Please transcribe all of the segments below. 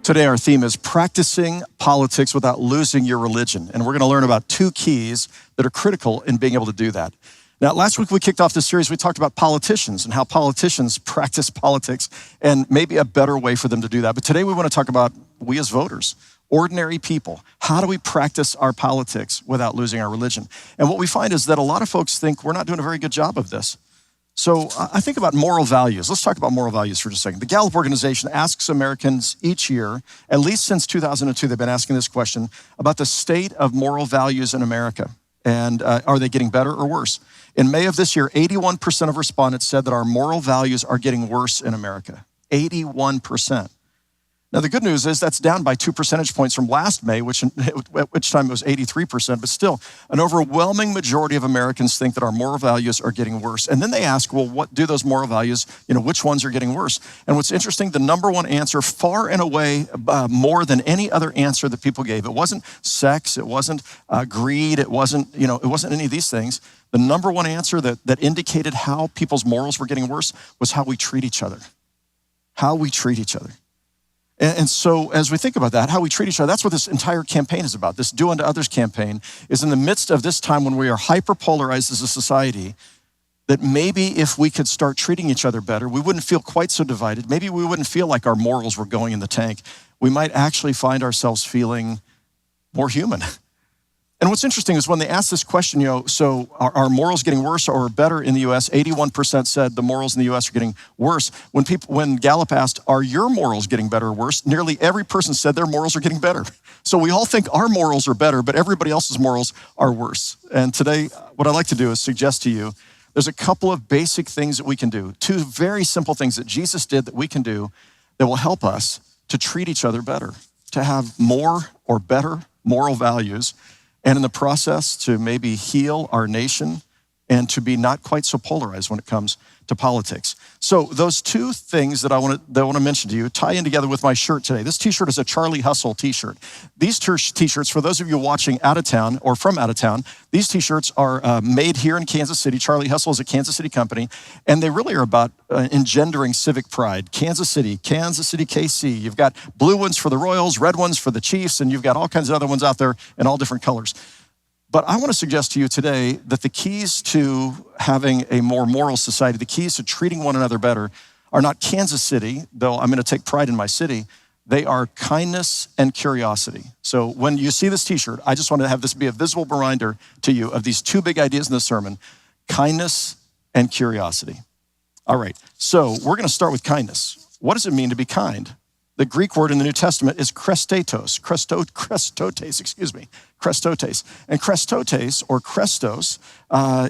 Today, our theme is practicing politics without losing your religion. And we're going to learn about two keys that are critical in being able to do that. Now, last week we kicked off this series, we talked about politicians and how politicians practice politics and maybe a better way for them to do that. But today we want to talk about we as voters, ordinary people. How do we practice our politics without losing our religion? And what we find is that a lot of folks think we're not doing a very good job of this. So I think about moral values. Let's talk about moral values for just a second. The Gallup organization asks Americans each year, at least since 2002, they've been asking this question about the state of moral values in America. And are they getting better or worse? In May of this year, 81% of respondents said that our moral values are getting worse in America. 81%. Now, the good news is that's down by 2 percentage points from last May, at which time it was 83%, but still, an overwhelming majority of Americans think that our moral values are getting worse. And then they ask, well, what do those moral values, which ones are getting worse? And what's interesting, the number one answer, far and away, more than any other answer that people gave, it wasn't sex, it wasn't greed, it wasn't any of these things. The number one answer that indicated how people's morals were getting worse was how we treat each other. How we treat each other. And so as we think about that, how we treat each other, that's what this entire campaign is about. This Do Unto Others campaign is in the midst of this time when we are hyper-polarized as a society, that maybe if we could start treating each other better, we wouldn't feel quite so divided. Maybe we wouldn't feel like our morals were going in the tank. We might actually find ourselves feeling more human. And what's interesting is when they ask this question, so are morals getting worse or better in the U.S.? 81% said the morals in the U.S. are getting worse. When Gallup asked, are your morals getting better or worse? Nearly every person said their morals are getting better. So we all think our morals are better, but everybody else's morals are worse. And today, what I'd like to do is suggest to you, there's a couple of basic things that we can do. Two very simple things that Jesus did that we can do that will help us to treat each other better, to have more or better moral values, and in the process to maybe heal our nation and to be not quite so polarized when it comes to politics. So those two things that I want to mention to you tie in together with my shirt today. This t-shirt is a Charlie Hustle t-shirt. These t-shirts, for those of you watching out of town or from out of town, these t-shirts are made here in Kansas City. Charlie Hustle is a Kansas City company, and they really are about engendering civic pride. Kansas City, KC. You've got blue ones for the Royals, red ones for the Chiefs, and you've got all kinds of other ones out there in all different colors. But I want to suggest to you today that the keys to having a more moral society, the keys to treating one another better are not Kansas City, though I'm going to take pride in my city. They are kindness and curiosity. So when you see this t-shirt, I just want to have this be a visible reminder to you of these two big ideas in the sermon, kindness and curiosity. All right, so we're going to start with kindness. What does it mean to be kind? The Greek word in the New Testament is chrestotes. And chrestotes, or Christos,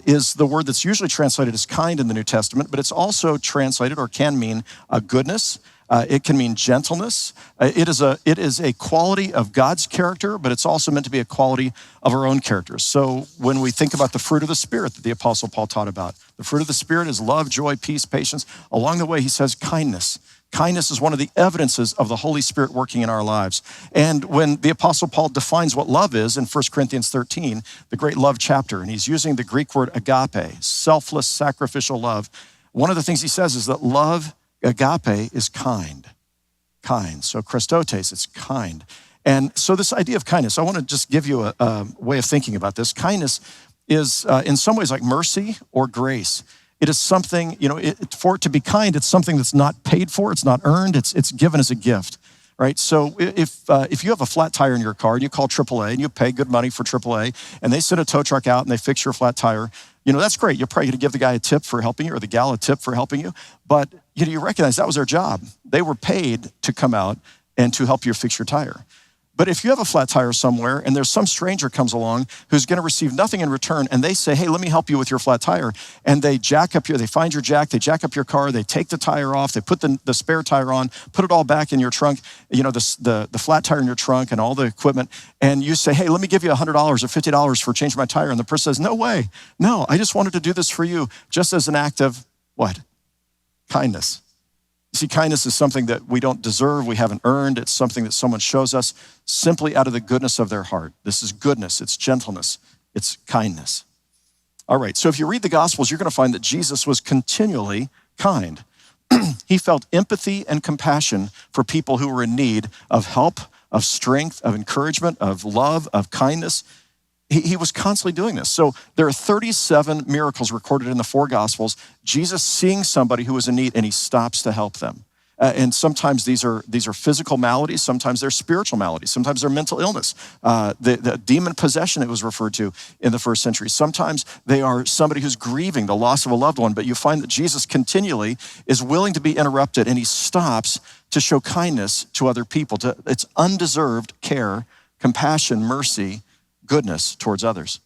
is the word that's usually translated as kind in the New Testament, but it's also translated or can mean goodness. It can mean gentleness. It is a quality of God's character, but it's also meant to be a quality of our own character. So when we think about the fruit of the Spirit that the Apostle Paul taught about, the fruit of the Spirit is love, joy, peace, patience. Along the way, he says kindness. Kindness is one of the evidences of the Holy Spirit working in our lives. And when the Apostle Paul defines what love is in 1 Corinthians 13, the great love chapter, and he's using the Greek word agape, selfless, sacrificial love, one of the things he says is that love, agape, is kind. Kind. So chrestotes, it's kind. And so this idea of kindness, I want to just give you a way of thinking about this. Kindness is in some ways like mercy or grace. It is something, for it to be kind, it's something that's not paid for, it's not earned, it's given as a gift, right? So if you have a flat tire in your car and you call AAA and you pay good money for AAA and they send a tow truck out and they fix your flat tire, that's great. You're probably going to give the guy a tip for helping you or the gal a tip for helping you, but you recognize that was their job. They were paid to come out and to help you fix your tire. But if you have a flat tire somewhere and there's some stranger comes along who's going to receive nothing in return and they say, hey, let me help you with your flat tire. And they find your jack, they jack up your car, they take the tire off, they put the spare tire on, put it all back in your trunk, the flat tire in your trunk and all the equipment. And you say, hey, let me give you $100 or $50 for changing my tire. And the person says, no way. No, I just wanted to do this for you just as an act of what? Kindness. You see, kindness is something that we don't deserve, we haven't earned. It's something that someone shows us simply out of the goodness of their heart. This is goodness, it's gentleness, it's kindness. All right, so if you read the Gospels, you're going to find that Jesus was continually kind. He felt empathy and compassion for people who were in need of help, of strength, of encouragement, of love, of kindness. He was constantly doing this. So there are 37 miracles recorded in the four Gospels. Jesus seeing somebody who was in need, and he stops to help them. And sometimes these are physical maladies. Sometimes they're spiritual maladies. Sometimes they're mental illness. The demon possession it was referred to in the first century. Sometimes they are somebody who's grieving the loss of a loved one. But you find that Jesus continually is willing to be interrupted, and he stops to show kindness to other people. It's undeserved care, compassion, mercy, goodness towards others.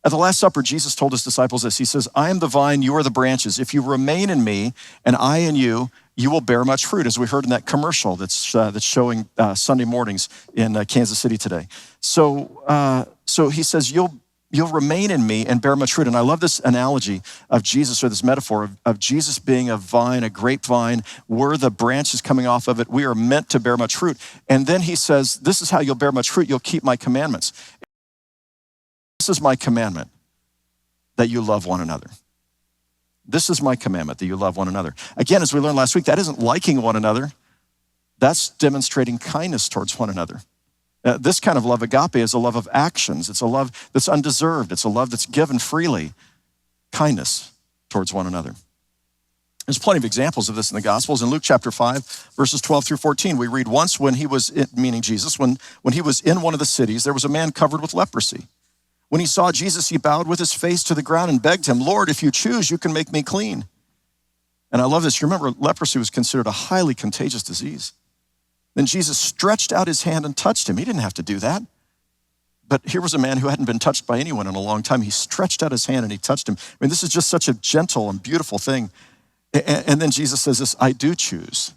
At the Last Supper, Jesus told his disciples this. He says, I am the vine, you are the branches. If you remain in me and I in you, you will bear much fruit, as we heard in that commercial that's showing Sunday mornings in Kansas City today. So he says, you'll remain in me and bear much fruit. And I love this analogy of Jesus, or this metaphor of Jesus being a vine, a grapevine. We're the branches coming off of it. We are meant to bear much fruit. And then he says, this is how you'll bear much fruit. You'll keep my commandments. This is my commandment, that you love one another. This is my commandment, that you love one another. Again, as we learned last week, that isn't liking one another. That's demonstrating kindness towards one another. This kind of love, agape, is a love of actions. It's a love that's undeserved. It's a love that's given freely. Kindness towards one another. There's plenty of examples of this in the Gospels. In Luke chapter 5, verses 12 through 14, we read, once when he was, meaning Jesus, when he was in one of the cities, there was a man covered with leprosy. When he saw Jesus, he bowed with his face to the ground and begged him, Lord, if you choose, you can make me clean. And I love this. You remember, leprosy was considered a highly contagious disease. Then Jesus stretched out his hand and touched him. He didn't have to do that. But here was a man who hadn't been touched by anyone in a long time. He stretched out his hand and he touched him. I mean, this is just such a gentle and beautiful thing. And then Jesus says this, I do choose.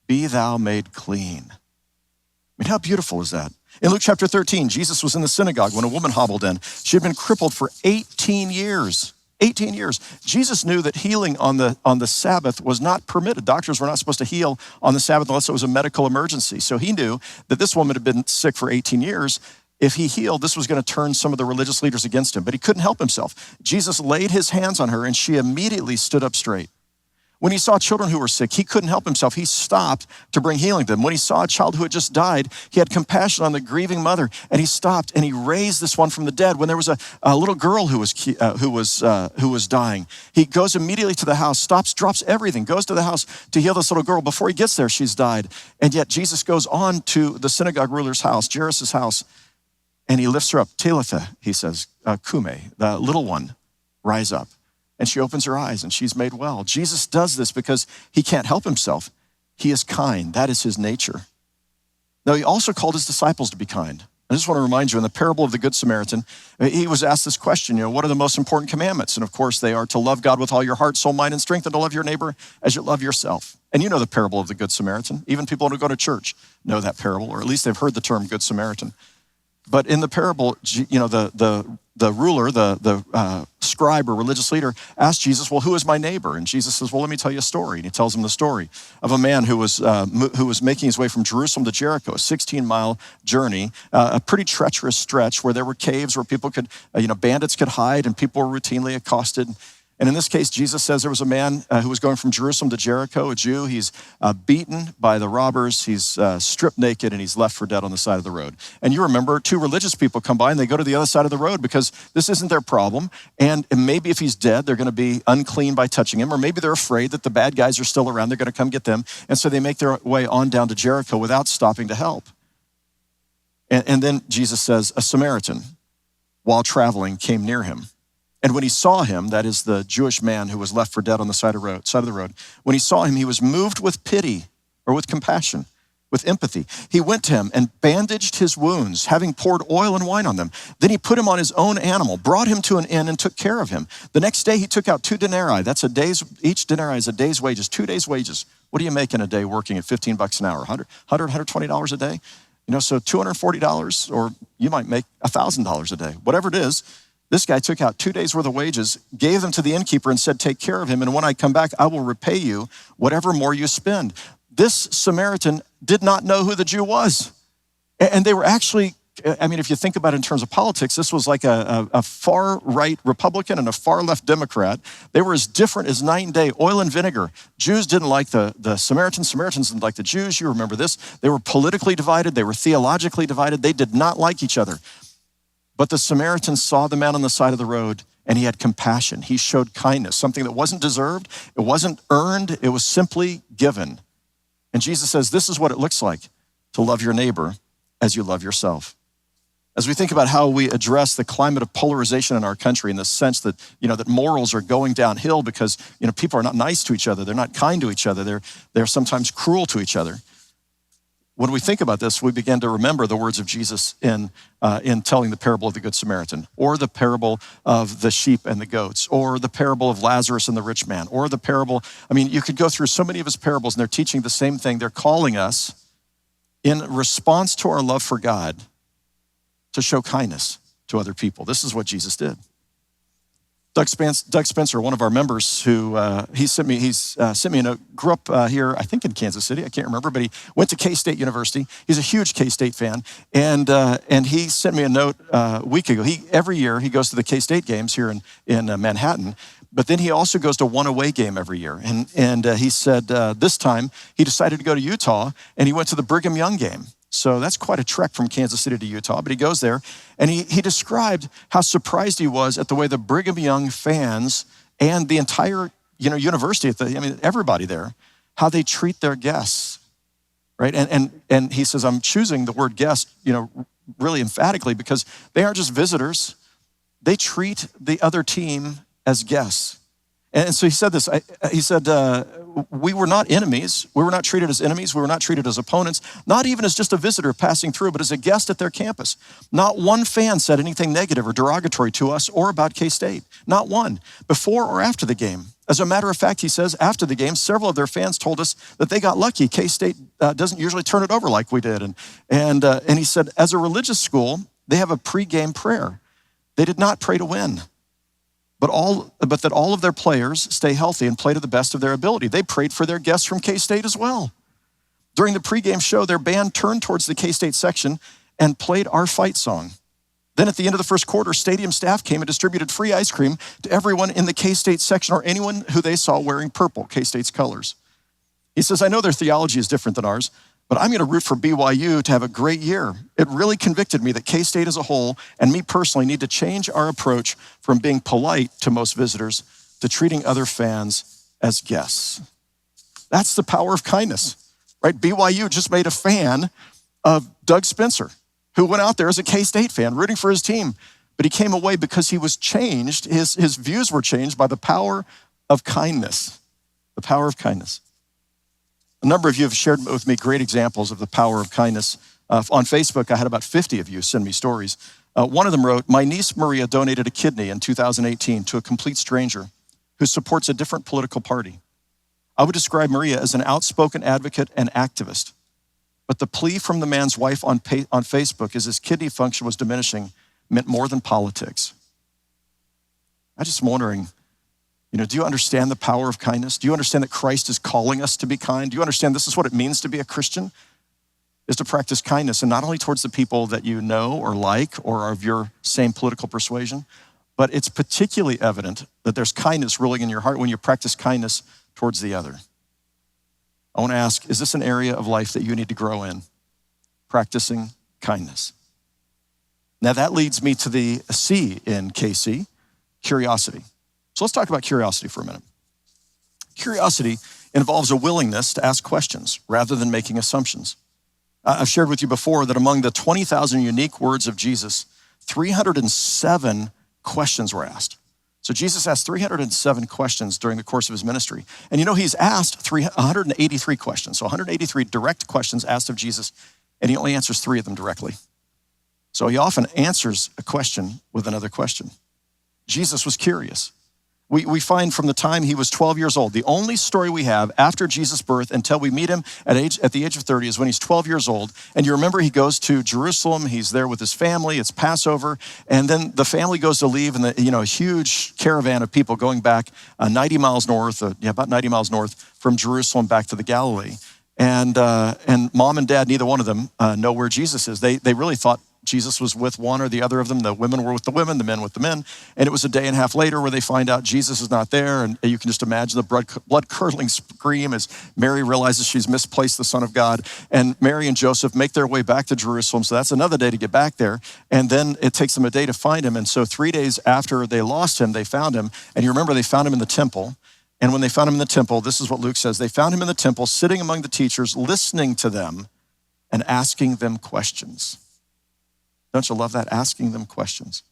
Be thou made clean. I mean, how beautiful is that? In Luke chapter 13, Jesus was in the synagogue when a woman hobbled in. She had been crippled for 18 years. 18 years. Jesus knew that healing on the Sabbath was not permitted. Doctors were not supposed to heal on the Sabbath unless it was a medical emergency. So he knew that this woman had been sick for 18 years. If he healed, this was going to turn some of the religious leaders against him, but he couldn't help himself. Jesus laid his hands on her and she immediately stood up straight. When he saw children who were sick, he couldn't help himself. He stopped to bring healing to them. When he saw a child who had just died, he had compassion on the grieving mother, and he stopped and he raised this one from the dead. When there was a little girl who was dying, he goes immediately to the house, stops, drops everything, goes to the house to heal this little girl. Before he gets there, she's died. And yet Jesus goes on to the synagogue ruler's house, Jairus' house, and he lifts her up. Talitha, he says, kume, the little one, rise up. And she opens her eyes and she's made well. Jesus does this because he can't help himself. He is kind. That is his nature. Now, he also called his disciples to be kind. I just want to remind you, in the parable of the Good Samaritan, he was asked this question, what are the most important commandments? And of course, they are to love God with all your heart, soul, mind, and strength, and to love your neighbor as you love yourself. And you know the parable of the Good Samaritan. Even people who go to church know that parable, or at least they've heard the term Good Samaritan. But in the parable, the ruler, the scribe or religious leader asked Jesus, well, who is my neighbor? And Jesus says, well, let me tell you a story. And he tells him the story of a man who was making his way from Jerusalem to Jericho, a 16-mile journey, a pretty treacherous stretch where there were caves where people could, bandits could hide and people were routinely accosted. And in this case, Jesus says there was a man who was going from Jerusalem to Jericho, a Jew. He's beaten by the robbers. He's stripped naked and he's left for dead on the side of the road. And you remember, two religious people come by and they go to the other side of the road because this isn't their problem. And maybe if he's dead, they're going to be unclean by touching him. Or maybe they're afraid that the bad guys are still around. They're going to come get them. And so they make their way on down to Jericho without stopping to help. And then Jesus says, a Samaritan, while traveling, came near him. And when he saw him, that is the Jewish man who was left for dead on the side of the road, when he saw him, he was moved with pity or with compassion, with empathy. He went to him and bandaged his wounds, having poured oil and wine on them. Then he put him on his own animal, brought him to an inn and took care of him. The next day he took out 2 denarii. That's each denarii is a day's wages, 2 days' wages. What do you make in a day working at $15 an hour? $120 a day? So $240, or you might make $1,000 a day, whatever it is. This guy took out 2 days worth of wages, gave them to the innkeeper and said, take care of him. And when I come back, I will repay you whatever more you spend. This Samaritan did not know who the Jew was. And they were actually I mean, if you think about it in terms of politics, this was like a far-right Republican and a far-left Democrat. They were as different as night and day, oil and vinegar. Jews didn't like the Samaritans. Samaritans didn't like the Jews. You remember this. They were politically divided. They were theologically divided. They did not like each other. But the Samaritan saw the man on the side of the road, and he had compassion. He showed kindness, something that wasn't deserved. It wasn't earned. It was simply given. And Jesus says, this is what it looks like to love your neighbor as you love yourself. As we think about how we address the climate of polarization in our country, in the sense that, that morals are going downhill because, people are not nice to each other. They're not kind to each other. They're sometimes cruel to each other. When we think about this, we begin to remember the words of Jesus in telling the parable of the Good Samaritan, or the parable of the sheep and the goats, or the parable of Lazarus and the rich man, or the parable, you could go through so many of his parables, and they're teaching the same thing. They're calling us, in response to our love for God, to show kindness to other people. This is what Jesus did. Doug Spencer, one of our members, who he sent me a note. Grew up here, I think in Kansas City. I can't remember, but he went to K-State University. He's a huge K-State fan, and he sent me a note a week ago. Every year he goes to the K-State games here in Manhattan, but then he also goes to one away game every year. And he said this time he decided to go to Utah, and he went to the Brigham Young game. So that's quite a trek from Kansas City to Utah, but he goes there, and he described how surprised he was at the way the Brigham Young fans and the entire university, everybody there, how they treat their guests, right? And he says, I'm choosing the word guest, really emphatically, because they aren't just visitors. They treat the other team as guests. And so he said this, he said, we were not enemies. We were not treated as enemies. We were not treated as opponents, not even as just a visitor passing through, but as a guest at their campus. Not one fan said anything negative or derogatory to us or about K-State. Not one, before or after the game. As a matter of fact, he says, after the game, several of their fans told us that they got lucky. K-State doesn't usually turn it over like we did. And he said, as a religious school, they have a pre-game prayer. They did not pray to win, but that all of their players stay healthy and play to the best of their ability. They prayed for their guests from K-State as well. During the pregame show, their band turned towards the K-State section and played our fight song. Then at the end of the first quarter, stadium staff came and distributed free ice cream to everyone in the K-State section or anyone who they saw wearing purple, K-State's colors. He says, I know their theology is different than ours, but I'm going to root for BYU to have a great year. It really convicted me that K-State as a whole, and me personally, need to change our approach from being polite to most visitors to treating other fans as guests. That's the power of kindness, right? BYU just made a fan of Doug Spencer, who went out there as a K-State fan, rooting for his team. But he came away because he was changed. His views were changed by the power of kindness, the power of kindness. A number of you have shared with me great examples of the power of kindness. On Facebook, I had about 50 of you send me stories. One of them wrote, my niece Maria donated a kidney in 2018 to a complete stranger who supports a different political party. I would describe Maria as an outspoken advocate and activist. But the plea from the man's wife on Facebook is his kidney function was diminishing meant more than politics. I'm just wondering, do you understand the power of kindness? Do you understand that Christ is calling us to be kind? Do you understand this is what it means to be a Christian? Is to practice kindness, and not only towards the people that you know or like or are of your same political persuasion, but it's particularly evident that there's kindness ruling in your heart when you practice kindness towards the other. I want to ask, is this an area of life that you need to grow in? Practicing kindness. Now that leads me to the C in KC, curiosity. So let's talk about curiosity for a minute. Curiosity involves a willingness to ask questions rather than making assumptions. I've shared with you before that among the 20,000 unique words of Jesus, 307 questions were asked. So Jesus asked 307 questions during the course of his ministry. And he's asked 183 questions. So 183 direct questions asked of Jesus, and he only answers 3 of them directly. So he often answers a question with another question. Jesus was curious. We find from the time he was 12 years old, the only story we have after Jesus' birth until we meet him at the age of 30 is when he's 12 years old. And you remember he goes to Jerusalem, he's there with his family, it's Passover, and then the family goes to leave, and a huge caravan of people going back 90 miles north, about 90 miles north from Jerusalem back to the Galilee. And mom and dad, neither one of them know where Jesus is. They really thought Jesus was with one or the other of them. The women were with the women, the men with the men. And it was a day and a half later where they find out Jesus is not there. And you can just imagine the blood-curdling scream as Mary realizes she's misplaced the Son of God. And Mary and Joseph make their way back to Jerusalem. So that's another day to get back there. And then it takes them a day to find him. And so 3 days after they lost him, they found him. And you remember they found him in the temple. And when they found him in the temple, this is what Luke says. They found him in the temple, sitting among the teachers, listening to them and asking them questions. Don't you love that? Asking them questions.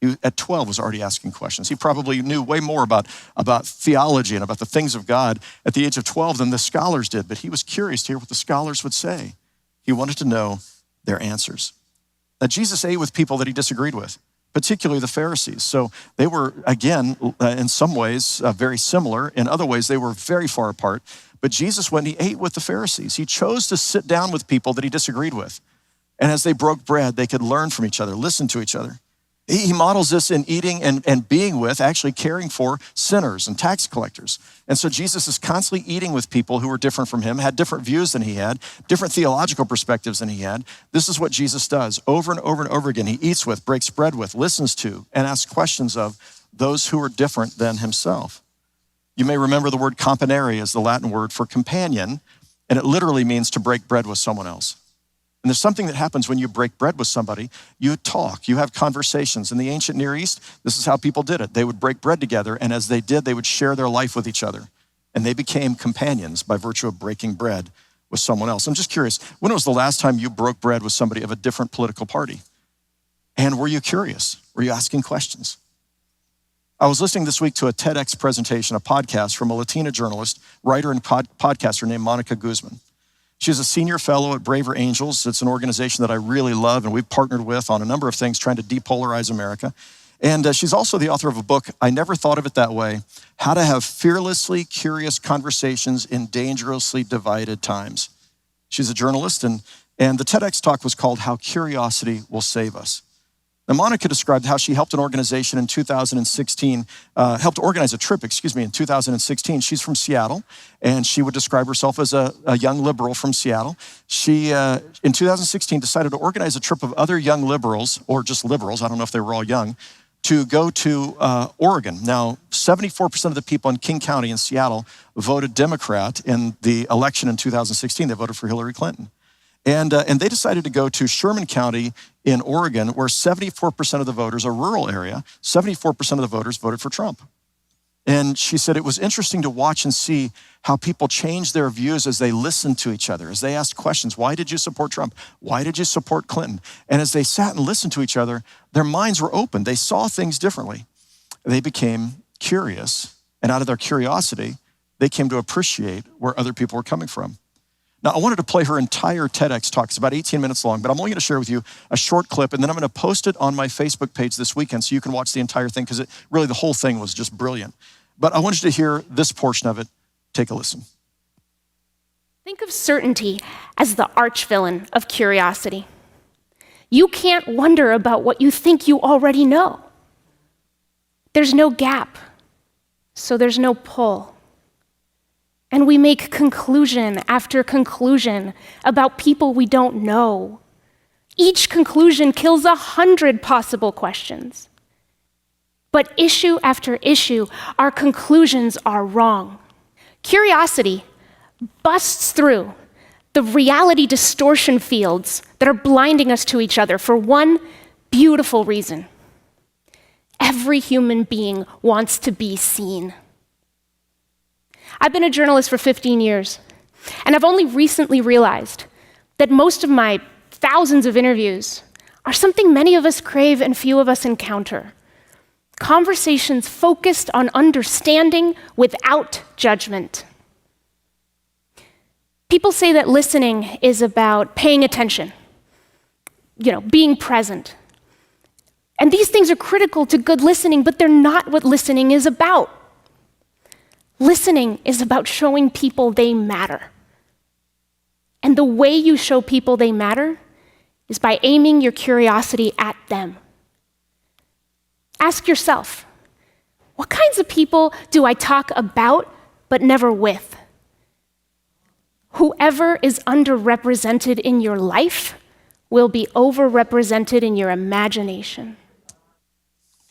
He, at 12, was already asking questions. He probably knew way more about theology and about the things of God at the age of 12 than the scholars did, but he was curious to hear what the scholars would say. He wanted to know their answers. Now, Jesus ate with people that he disagreed with, particularly the Pharisees. So they were, again, in some ways, very similar. In other ways, they were very far apart. But Jesus, when he ate with the Pharisees, he chose to sit down with people that he disagreed with. And as they broke bread, they could learn from each other, listen to each other. He models this in eating and being with, actually caring for sinners and tax collectors. And so Jesus is constantly eating with people who were different from him, had different views than he had, different theological perspectives than he had. This is what Jesus does over and over and over again. He eats with, breaks bread with, listens to, and asks questions of those who are different than himself. You may remember the word companere is the Latin word for companion, and it literally means to break bread with someone else. And there's something that happens when you break bread with somebody. You talk, you have conversations. In the ancient Near East, this is how people did it. They would break bread together, and as they did, they would share their life with each other. And they became companions by virtue of breaking bread with someone else. I'm just curious, when was the last time you broke bread with somebody of a different political party? And were you curious? Were you asking questions? I was listening this week to a TEDx presentation, a podcast from a Latina journalist, writer, and podcaster named Monica Guzman. She's a senior fellow at Braver Angels. It's an organization that I really love, and we've partnered with on a number of things trying to depolarize America. And she's also the author of a book, I Never Thought of It That Way, How to Have Fearlessly Curious Conversations in Dangerously Divided Times. She's a journalist, and the TEDx talk was called How Curiosity Will Save Us. Now, Monica described how she helped an organization in 2016, helped organize a trip, in 2016. She's from Seattle, and she would describe herself as a young liberal from Seattle. She, in 2016, decided to organize a trip of other young liberals, or just liberals, I don't know if they were all young, to go to Oregon. Now, 74% of the people in King County in Seattle voted Democrat in the election in 2016. They voted for Hillary Clinton. And they decided to go to Sherman County in Oregon, where 74% of the voters, a rural area, 74% of the voters voted for Trump. And she said it was interesting to watch and see how people changed their views as they listened to each other, as they asked questions. Why did you support Trump? Why did you support Clinton? And as they sat and listened to each other, their minds were open. They saw things differently. They became curious, and out of their curiosity, they came to appreciate where other people were coming from. Now, I wanted to play her entire TEDx talk. It's about 18 minutes long, but I'm only going to share with you a short clip, and then I'm going to post it on my Facebook page this weekend so you can watch the entire thing, because really the whole thing was just brilliant. But I want you to hear this portion of it. Take a listen. Think of certainty as the arch-villain of curiosity. You can't wonder about what you think you already know. There's no gap, so there's no pull. And we make conclusion after conclusion about people we don't know. Each conclusion kills 100 possible questions. But issue after issue, our conclusions are wrong. Curiosity busts through the reality distortion fields that are blinding us to each other for one beautiful reason. Every human being wants to be seen. I've been a journalist for 15 years, and I've only recently realized that most of my thousands of interviews are something many of us crave and few of us encounter. Conversations focused on understanding without judgment. People say that listening is about paying attention, being present. And these things are critical to good listening, but they're not what listening is about. Listening is about showing people they matter. And the way you show people they matter is by aiming your curiosity at them. Ask yourself, what kinds of people do I talk about but never with? Whoever is underrepresented in your life will be overrepresented in your imagination.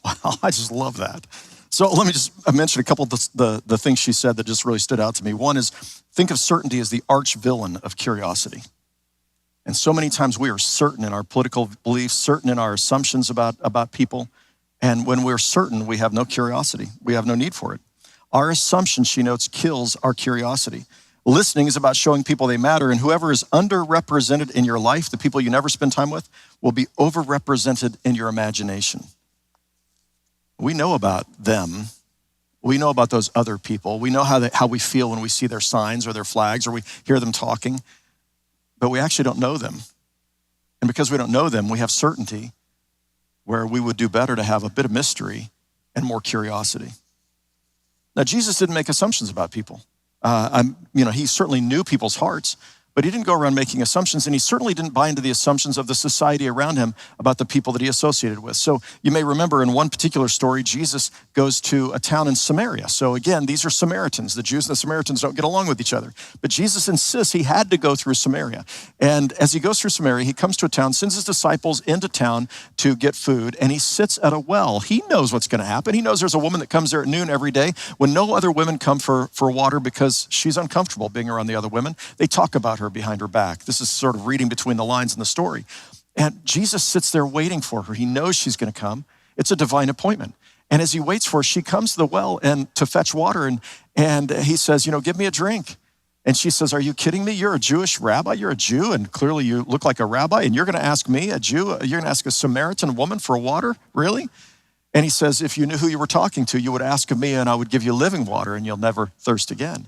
Wow, I just love that. So let me just mention a couple of the things she said that just really stood out to me. One is, think of certainty as the arch villain of curiosity. And so many times we are certain in our political beliefs, certain in our assumptions about people. And when we're certain, we have no curiosity. We have no need for it. Our assumption, she notes, kills our curiosity. Listening is about showing people they matter, and whoever is underrepresented in your life, the people you never spend time with, will be overrepresented in your imagination. We know about them. We know about those other people. We know how we feel when we see their signs or their flags or we hear them talking, but we actually don't know them. And because we don't know them, we have certainty where we would do better to have a bit of mystery and more curiosity. Now, Jesus didn't make assumptions about people. He certainly knew people's hearts, but he didn't go around making assumptions, and he certainly didn't buy into the assumptions of the society around him about the people that he associated with. So you may remember in one particular story, Jesus goes to a town in Samaria. So again, these are Samaritans. The Jews and the Samaritans don't get along with each other. But Jesus insists he had to go through Samaria. And as he goes through Samaria, he comes to a town, sends his disciples into town to get food, and he sits at a well. He knows what's going to happen. He knows there's a woman that comes there at noon every day when no other women come for water because she's uncomfortable being around the other women. They talk about her behind her back. This is sort of reading between the lines in the story. And Jesus sits there waiting for her. He knows she's going to come. It's a divine appointment. And as he waits for her, she comes to the well and to fetch water. And he says, give me a drink. And she says, are you kidding me? You're a Jewish rabbi. You're a Jew. And clearly you look like a rabbi. And you're going to ask me, a Jew, you're going to ask a Samaritan woman for water? Really? And he says, if you knew who you were talking to, you would ask of me and I would give you living water and you'll never thirst again.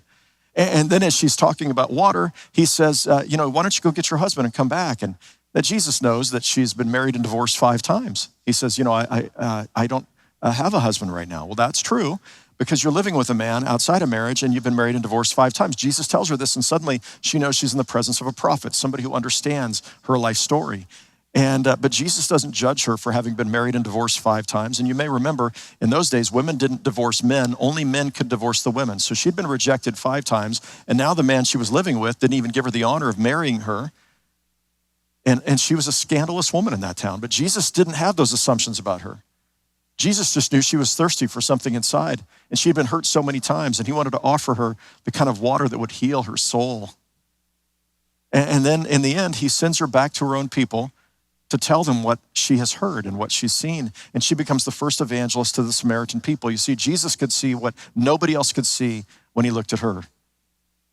And then as she's talking about water, he says, why don't you go get your husband and come back? And that Jesus knows that she's been married and divorced 5 times. He says, I don't have a husband right now. Well, that's true because you're living with a man outside of marriage and you've been married and divorced 5 times. Jesus tells her this and suddenly she knows she's in the presence of a prophet, somebody who understands her life story. But Jesus doesn't judge her for having been married and divorced 5 times. And you may remember in those days, women didn't divorce men. Only men could divorce the women. So she'd been rejected 5 times. And now the man she was living with didn't even give her the honor of marrying her. And she was a scandalous woman in that town. But Jesus didn't have those assumptions about her. Jesus just knew she was thirsty for something inside. And she had been hurt so many times. And he wanted to offer her the kind of water that would heal her soul. And then in the end, he sends her back to her own people to tell them what she has heard and what she's seen. And she becomes the first evangelist to the Samaritan people. You see, Jesus could see what nobody else could see when he looked at her.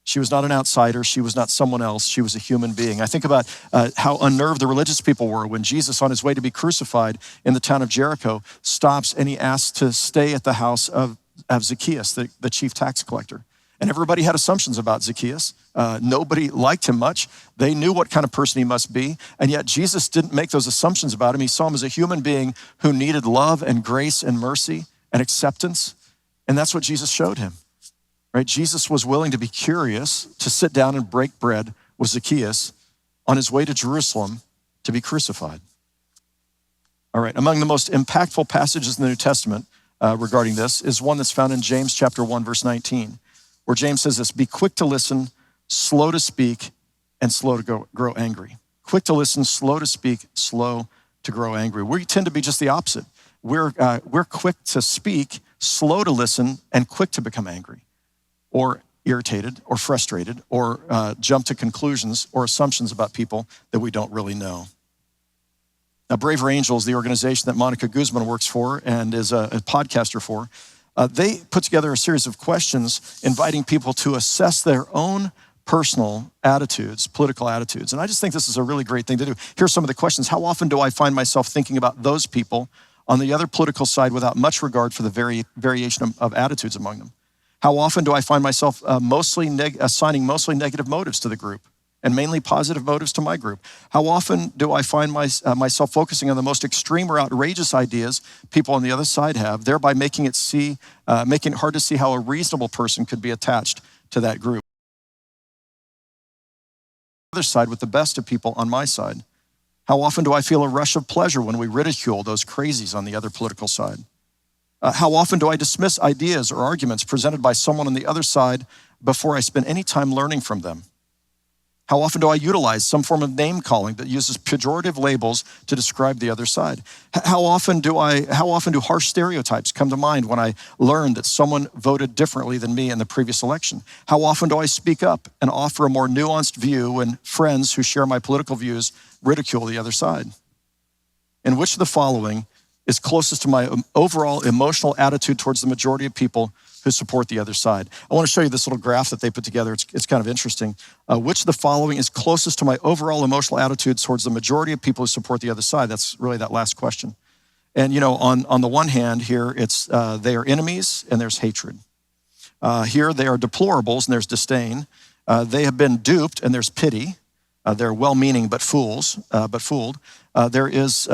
She was not an outsider. She was not someone else. She was a human being. I think about how unnerved the religious people were when Jesus, on his way to be crucified in the town of Jericho, stops and he asks to stay at the house of Zacchaeus, the chief tax collector. And everybody had assumptions about Zacchaeus. Nobody liked him much. They knew what kind of person he must be. And yet Jesus didn't make those assumptions about him. He saw him as a human being who needed love and grace and mercy and acceptance. And that's what Jesus showed him, right? Jesus was willing to be curious, to sit down and break bread with Zacchaeus on his way to Jerusalem to be crucified. All right, among the most impactful passages in the New Testament regarding this is one that's found in James chapter 1, verse 19. Where James says this, be quick to listen, slow to speak, and slow to grow angry. Quick to listen, slow to speak, slow to grow angry. We tend to be just the opposite. We're quick to speak, slow to listen, and quick to become angry or irritated or frustrated or jump to conclusions or assumptions about people that we don't really know. Now, Braver Angels, the organization that Monica Guzman works for and is a podcaster for, they put together a series of questions inviting people to assess their own personal attitudes, political attitudes. And I just think this is a really great thing to do. Here's some of the questions. How often do I find myself thinking about those people on the other political side without much regard for the variation of attitudes among them? How often do I find myself assigning mostly negative motives to the group and mainly positive motives to my group? How often do I find myself focusing on the most extreme or outrageous ideas people on the other side have, thereby making it hard to see how a reasonable person could be attached to that group? Other side with the best of people on my side. How often do I feel a rush of pleasure when we ridicule those crazies on the other political side? How often do I dismiss ideas or arguments presented by someone on the other side before I spend any time learning from them? How often do I utilize some form of name calling that uses pejorative labels to describe the other side? How often do harsh stereotypes come to mind when I learn that someone voted differently than me in the previous election? How often do I speak up and offer a more nuanced view when friends who share my political views ridicule the other side? And which of the following is closest to my overall emotional attitude towards the majority of people who support the other side? I want to show you this little graph that they put together. It's kind of interesting. Which of the following is closest to my overall emotional attitude towards the majority of people who support the other side? That's really that last question. And on the one hand here, it's they are enemies and there's hatred. Here they are deplorables and there's disdain. They have been duped and there's pity. They're well-meaning but fooled. There is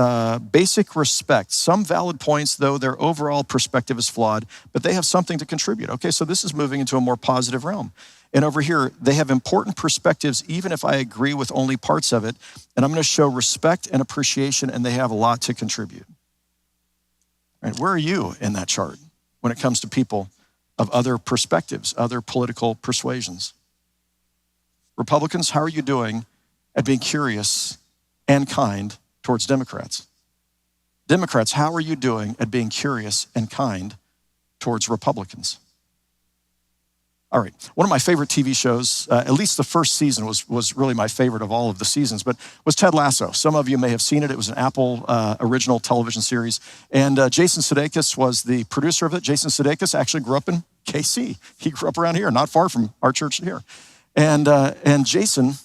basic respect. Some valid points, though their overall perspective is flawed, but they have something to contribute. Okay, so this is moving into a more positive realm. And over here, they have important perspectives, even if I agree with only parts of it. And I'm going to show respect and appreciation, and they have a lot to contribute. All right, where are you in that chart when it comes to people of other perspectives, other political persuasions? Republicans, how are you doing at being curious and kind towards Democrats? Democrats, how are you doing at being curious and kind towards Republicans? All right, one of my favorite TV shows, at least the first season was really my favorite of all of the seasons, but was Ted Lasso. Some of you may have seen it. It was an Apple original television series. And Jason Sudeikis was the producer of it. Jason Sudeikis actually grew up in KC. He grew up around here, not far from our church here. And Jason,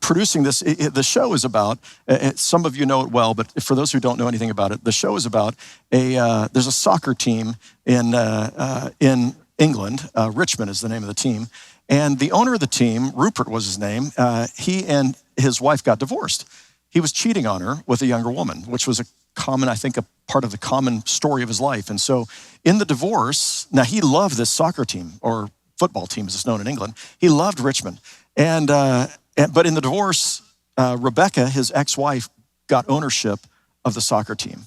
producing this, the show is about, some of you know it well, but for those who don't know anything about it, the show is about there's a soccer team in England. Richmond is the name of the team. And the owner of the team, Rupert was his name, he and his wife got divorced. He was cheating on her with a younger woman, which was a part of the common story of his life. And so in the divorce, now he loved this soccer team, or football team as it's known in England. He loved Richmond. But in the divorce, Rebecca, his ex-wife, got ownership of the soccer team.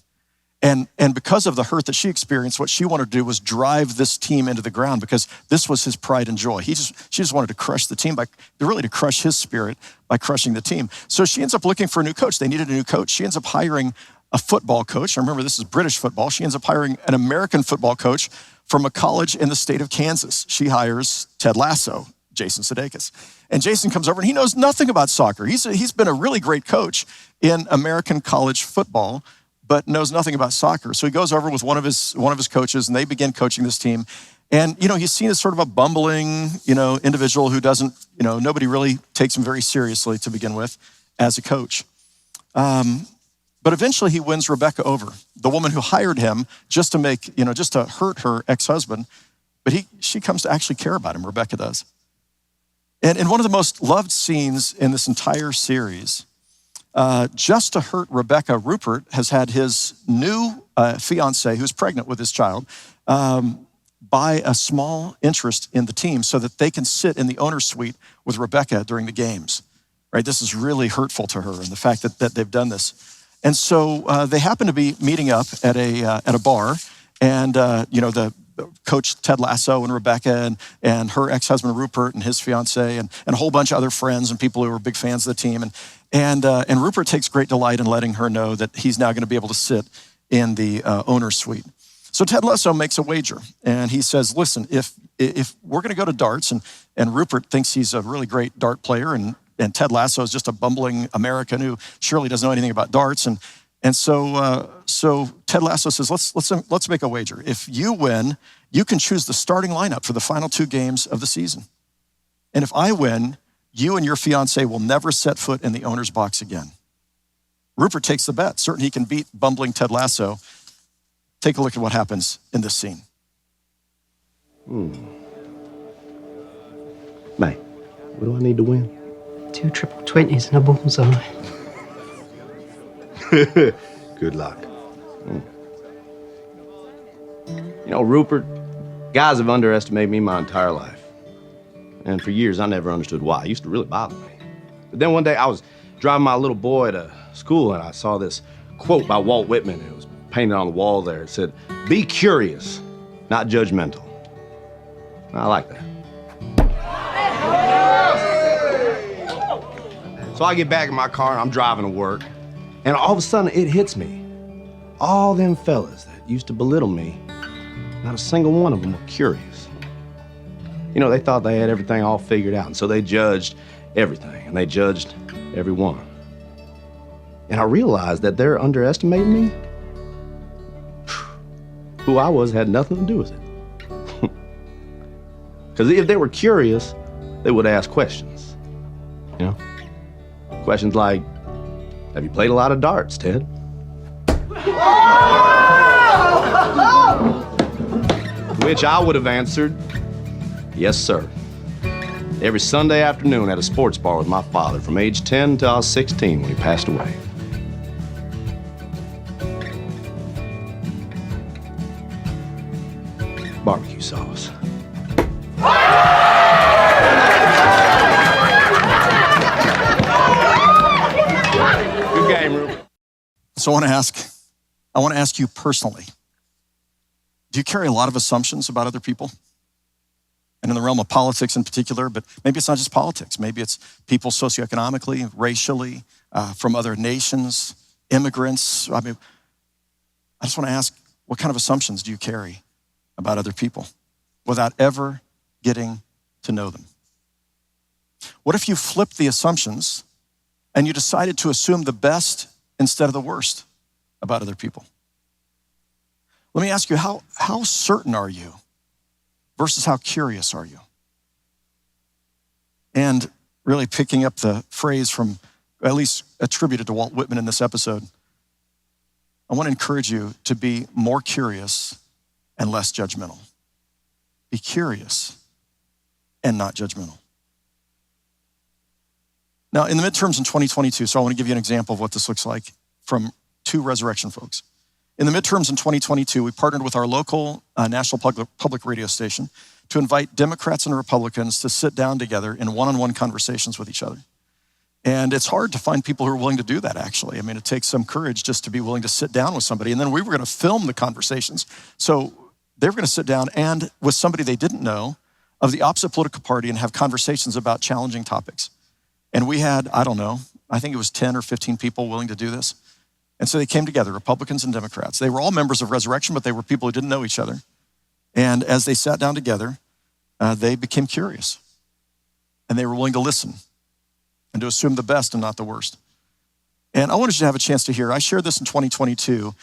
And because of the hurt that she experienced, what she wanted to do was drive this team into the ground, because this was his pride and joy. She just wanted to crush the team, to crush his spirit by crushing the team. So she ends up looking for a new coach. They needed a new coach. She ends up hiring a football coach. Now remember, this is British football. She ends up hiring an American football coach from a college in the state of Kansas. She hires Ted Lasso, Jason Sudeikis. And Jason comes over and he knows nothing about soccer. He's been a really great coach in American college football, but knows nothing about soccer. So he goes over with one of his coaches and they begin coaching this team. And, he's seen as sort of a bumbling, individual who doesn't, nobody really takes him very seriously to begin with as a coach. But eventually he wins Rebecca over, the woman who hired him just to hurt her ex-husband. But she comes to actually care about him, Rebecca does. And in one of the most loved scenes in this entire series, just to hurt Rebecca, Rupert has had his new fiance, who's pregnant with his child, buy a small interest in the team so that they can sit in the owner's suite with Rebecca during the games. Right? This is really hurtful to her, and the fact that they've done this. And so they happen to be meeting up at a bar, and the coach Ted Lasso and Rebecca and her ex-husband Rupert and his fiance and a whole bunch of other friends and people who were big fans of the team. And Rupert takes great delight in letting her know that he's now going to be able to sit in the owner's suite. So Ted Lasso makes a wager, and he says, listen, if we're going to go to darts, and Rupert thinks he's a really great dart player, and Ted Lasso is just a bumbling American who surely doesn't know anything about darts. And so Ted Lasso says, let's make a wager. If you win, you can choose the starting lineup for the final 2 games of the season. And if I win, you and your fiance will never set foot in the owner's box again. Rupert takes the bet, certain he can beat bumbling Ted Lasso. Take a look at what happens in this scene. Mate, what do I need to win? 2 triple 20s and a bullseye. Good luck. Rupert, guys have underestimated me my entire life. And for years, I never understood why. It used to really bother me. But then one day, I was driving my little boy to school, and I saw this quote by Walt Whitman. It was painted on the wall there. It said, "Be curious, not judgmental." I like that. So I get back in my car and I'm driving to work, and all of a sudden it hits me. All them fellas that used to belittle me, not a single one of them were curious. You know, they thought they had everything all figured out, and so they judged everything, and they judged everyone. And I realized that they're underestimating me. Who I was had nothing to do with it. Because if they were curious, they would ask questions. You know? Questions like, have you played a lot of darts, Ted? Which I would have answered, yes, sir. Every Sunday afternoon at a sports bar with my father from age 10 till I was 16 when he passed away. Barbecue sauce. Good game, Rupert. So I want to ask you personally, do you carry a lot of assumptions about other people? And in the realm of politics in particular, but maybe it's not just politics. Maybe it's people socioeconomically, racially, from other nations, immigrants. I mean, I just want to ask, what kind of assumptions do you carry about other people without ever getting to know them? What if you flipped the assumptions and you decided to assume the best instead of the worst about other people? Let me ask you, how certain are you versus how curious are you? And really picking up the phrase from, at least attributed to Walt Whitman in this episode, I want to encourage you to be more curious and less judgmental. Be curious and not judgmental. Now, in the midterms in 2022, so I want to give you an example of what this looks like from two Resurrection folks. In the midterms in 2022, we partnered with our local national public radio station to invite Democrats and Republicans to sit down together in one-on-one conversations with each other. And it's hard to find people who are willing to do that, actually. I mean, it takes some courage just to be willing to sit down with somebody. And then we were going to film the conversations. So they were going to sit down and with somebody they didn't know of the opposite political party and have conversations about challenging topics. And we had, I don't know, I think it was 10 or 15 people willing to do this. And so they came together, Republicans and Democrats. They were all members of Resurrection, but they were people who didn't know each other. And as they sat down together, they became curious. And they were willing to listen and to assume the best and not the worst. And I wanted you to have a chance to hear, I shared this in 2022,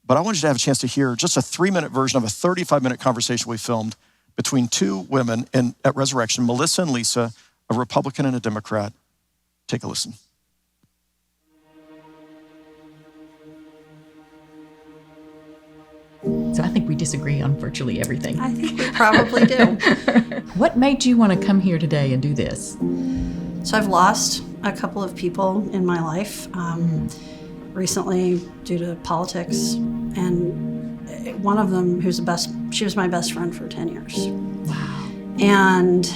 but I wanted you to have a chance to hear just a 3-minute version of a 35-minute conversation we filmed between two women at Resurrection, Melissa and Lisa, a Republican and a Democrat. Take a listen. So I think we disagree on virtually everything. I think we probably do. What made you want to come here today and do this? So I've lost a couple of people in my life recently due to politics, and one of them she was my best friend for 10 years. Wow. And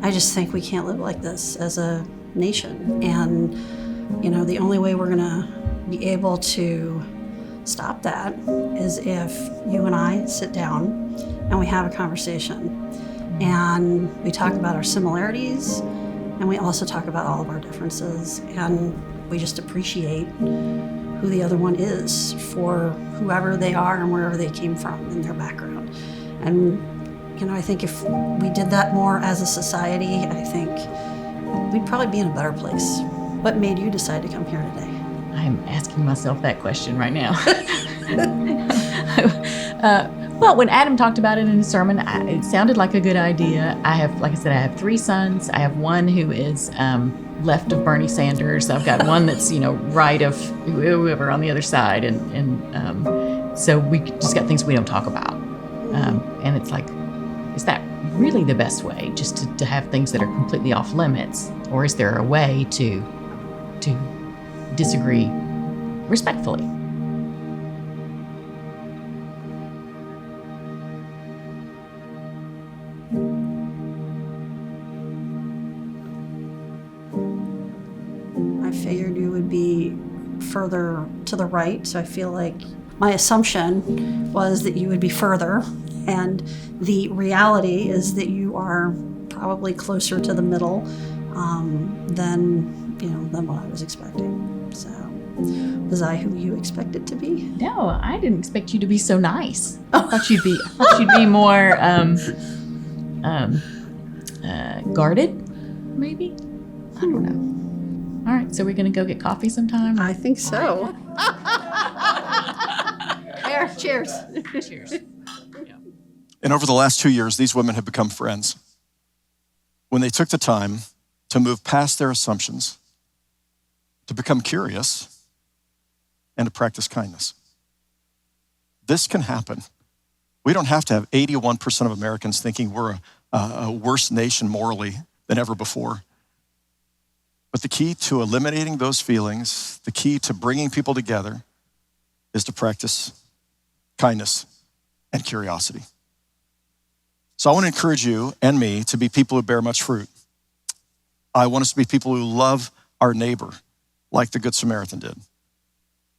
I just think we can't live like this as a nation. And, you know, the only way we're gonna be able to stop that is if you and I sit down and we have a conversation and we talk about our similarities and we also talk about all of our differences, and we just appreciate who the other one is for whoever they are and wherever they came from in their background. And you know, I think if we did that more as a society, I think we'd probably be in a better place. What made you decide to come here today? I'm asking myself that question right now. Well, when Adam talked about it in his sermon, it sounded like a good idea. I have, like I said, I have 3 sons. I have one who is left of Bernie Sanders. I've got one that's, right of whoever on the other side. And so we just got things we don't talk about. And it's like, is that really the best way, just to have things that are completely off limits? Or is there a way to disagree respectfully? I figured you would be further to the right, so I feel like my assumption was that you would be further, and the reality is that you are probably closer to the middle, than what I was expecting. So, was I who you expected to be? No, I didn't expect you to be so nice. I thought you'd be more guarded, maybe. I don't know. All right, so we're gonna go get coffee sometime. I think so. There, cheers. Cheers. And over the last 2 years, these women have become friends. When they took the time to move past their assumptions, to become curious, and to practice kindness. This can happen. We don't have to have 81% of Americans thinking we're a worse nation morally than ever before. But the key to eliminating those feelings, the key to bringing people together, is to practice kindness and curiosity. So I want to encourage you and me to be people who bear much fruit. I want us to be people who love our neighbor like the Good Samaritan did.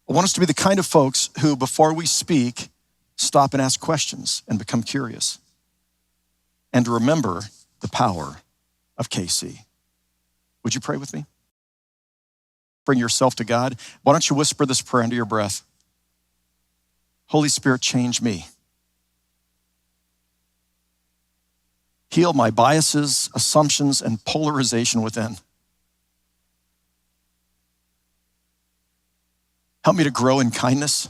I want us to be the kind of folks who, before we speak, stop and ask questions and become curious. And to remember the power of KC. Would you pray with me? Bring yourself to God. Why don't you whisper this prayer under your breath? Holy Spirit, change me. Heal my biases, assumptions, and polarization within. Help me to grow in kindness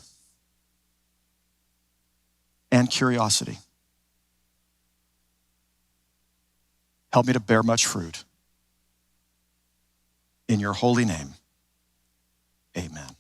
and curiosity. Help me to bear much fruit. In your holy name, amen.